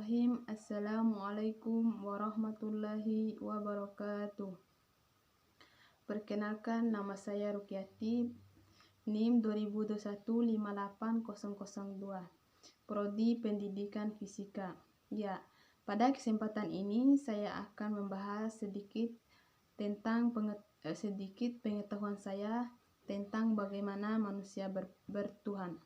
Bismillahirrahmanirrahim. Assalamualaikum warahmatullahi wabarakatuh. Perkenalkan, nama saya Rukiati, NIM 2021-58002, Prodi Pendidikan Fisika. Ya, pada kesempatan ini saya akan membahas sedikit pengetahuan saya tentang bagaimana manusia bertuhan.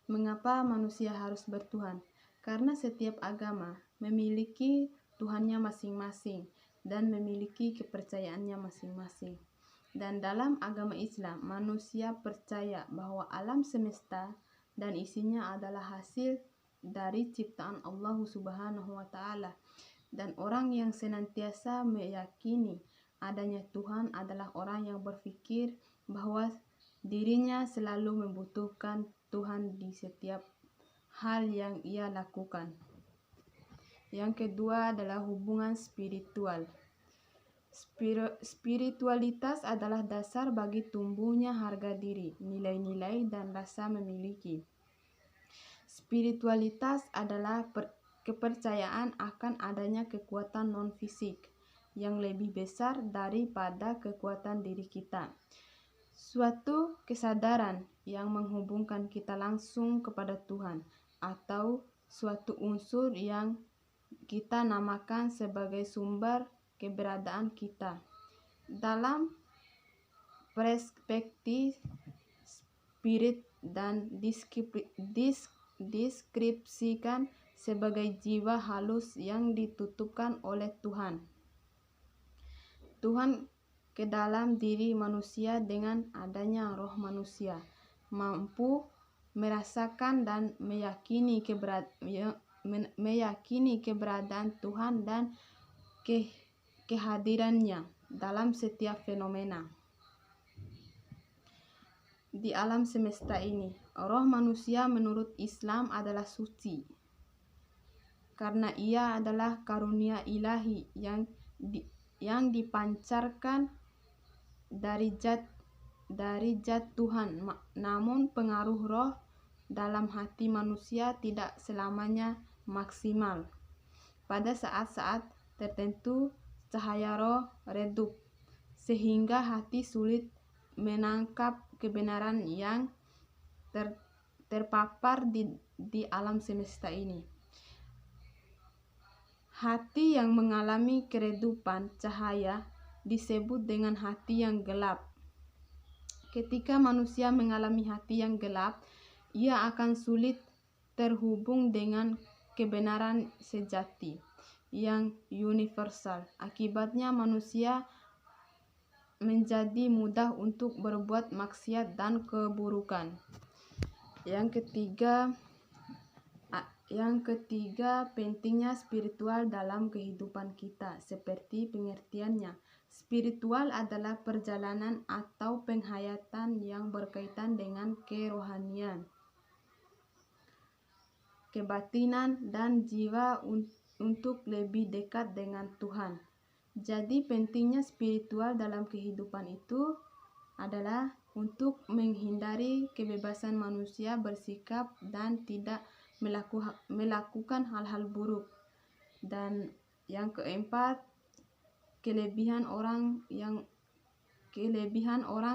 Mengapa manusia harus bertuhan? Karena setiap agama memiliki Tuhannya masing-masing dan memiliki kepercayaannya masing-masing. Dan dalam agama Islam, manusia percaya bahwa alam semesta dan isinya adalah hasil dari ciptaan Allah Subhanahu wa Ta'ala. Dan orang yang senantiasa meyakini adanya Tuhan adalah orang yang berpikir bahwa dirinya selalu membutuhkan Tuhan di setiap hal yang ia lakukan. Yang kedua adalah hubungan spiritual. Spiritualitas adalah dasar bagi tumbuhnya harga diri, nilai-nilai, dan rasa memiliki. Spiritualitas adalah kepercayaan akan adanya kekuatan non-fisik yang lebih besar daripada kekuatan diri kita. Suatu kesadaran yang menghubungkan kita langsung kepada Tuhan, atau suatu unsur yang kita namakan sebagai sumber keberadaan kita. Dalam perspektif spirit dan deskripsikan sebagai jiwa halus yang ditutupkan oleh Tuhan ke dalam diri manusia. Dengan adanya roh, manusia mampu merasakan dan meyakini keberadaan Tuhan dan kehadirannya dalam setiap fenomena di alam semesta ini. Roh manusia menurut Islam adalah suci, karena ia adalah karunia ilahi yang dipancarkan dari zat Tuhan. Namun pengaruh roh dalam hati manusia tidak selamanya maksimal. Pada saat-saat tertentu cahaya roh redup, sehingga hati sulit menangkap kebenaran yang terpapar di alam semesta ini. Hati yang mengalami keredupan cahaya disebut dengan hati yang gelap. Ketika manusia mengalami hati yang gelap, ia akan sulit terhubung dengan kebenaran sejati yang universal. Akibatnya manusia menjadi mudah untuk berbuat maksiat dan keburukan. Yang ketiga, pentingnya spiritual dalam kehidupan kita. Seperti pengertiannya, spiritual adalah perjalanan atau penghayatan yang berkaitan dengan kerohanian, kebatinan, dan jiwa untuk lebih dekat dengan Tuhan. Jadi pentingnya spiritual dalam kehidupan itu adalah untuk menghindari kebebasan manusia bersikap dan tidak melakukan hal-hal buruk. Dan yang keempat, kelebihan orang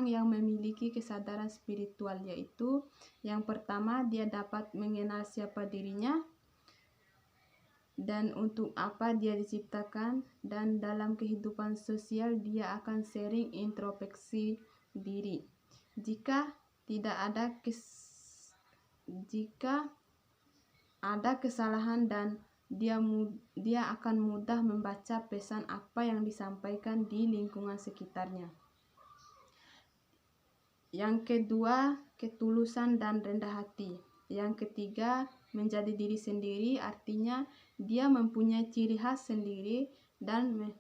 yang memiliki kesadaran spiritual, yaitu yang pertama, dia dapat mengenal siapa dirinya dan untuk apa dia diciptakan, dan dalam kehidupan sosial dia akan sering introspeksi diri. Jika ada kesalahan, dan dia akan mudah membaca pesan apa yang disampaikan di lingkungan sekitarnya. Yang kedua, ketulusan dan rendah hati. Yang ketiga, menjadi diri sendiri, artinya dia mempunyai ciri khas sendiri dan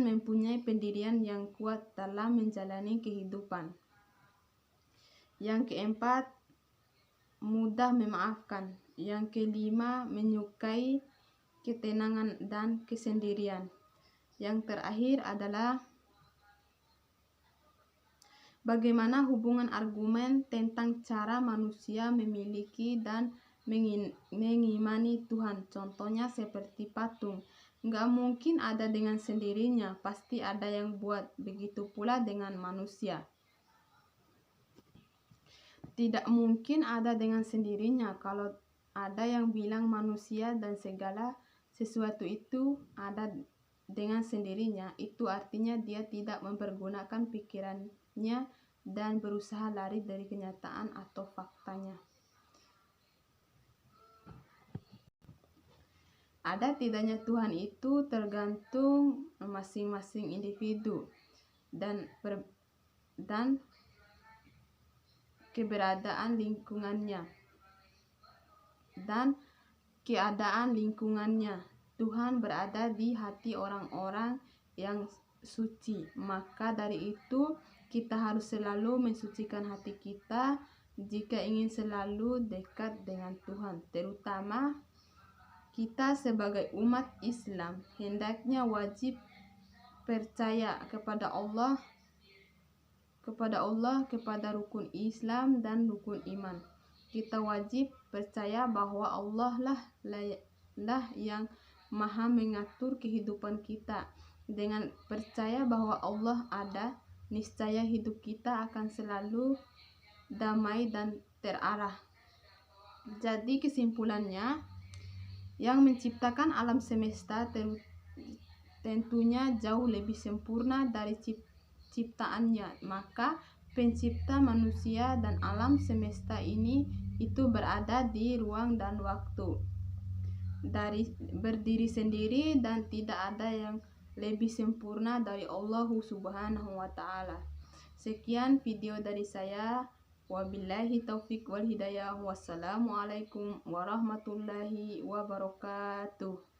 mempunyai pendirian yang kuat dalam menjalani kehidupan. Yang keempat, mudah memaafkan. Yang kelima, menyukai ketenangan dan kesendirian. Yang terakhir adalah bagaimana hubungan argumen tentang cara manusia memiliki dan mengimani Tuhan. Contohnya seperti patung. Nggak mungkin ada dengan sendirinya, pasti ada yang buat. Begitu pula dengan manusia. Tidak mungkin ada dengan sendirinya. Kalau ada yang bilang manusia dan segala sesuatu itu ada dengan sendirinya, itu artinya dia tidak mempergunakan pikirannya dan berusaha lari dari kenyataan atau faktanya. Ada tidaknya Tuhan itu tergantung masing-masing individu dan keberadaan lingkungannya dan keadaan lingkungannya. Tuhan berada di hati orang-orang yang suci. Maka dari itu kita harus selalu mensucikan hati kita jika ingin selalu dekat dengan Tuhan. Terutama kita sebagai umat Islam hendaknya wajib percaya kepada Allah, kepada rukun Islam dan rukun iman. Kita wajib percaya bahwa Allah lah yang maha mengatur kehidupan kita. Dengan percaya bahwa Allah ada, niscaya hidup kita akan selalu damai dan terarah. Jadi kesimpulannya, yang menciptakan alam semesta tentunya jauh lebih sempurna dari ciptaannya. Maka pencipta manusia dan alam semesta ini itu berada di ruang dan waktu, berdiri sendiri, dan tidak ada yang lebih sempurna dari Allah Subhanahu wa Ta'ala. Sekian video dari saya. Wabillahi taufik wal hidayah. Wassalamualaikum warahmatullahi wabarakatuh.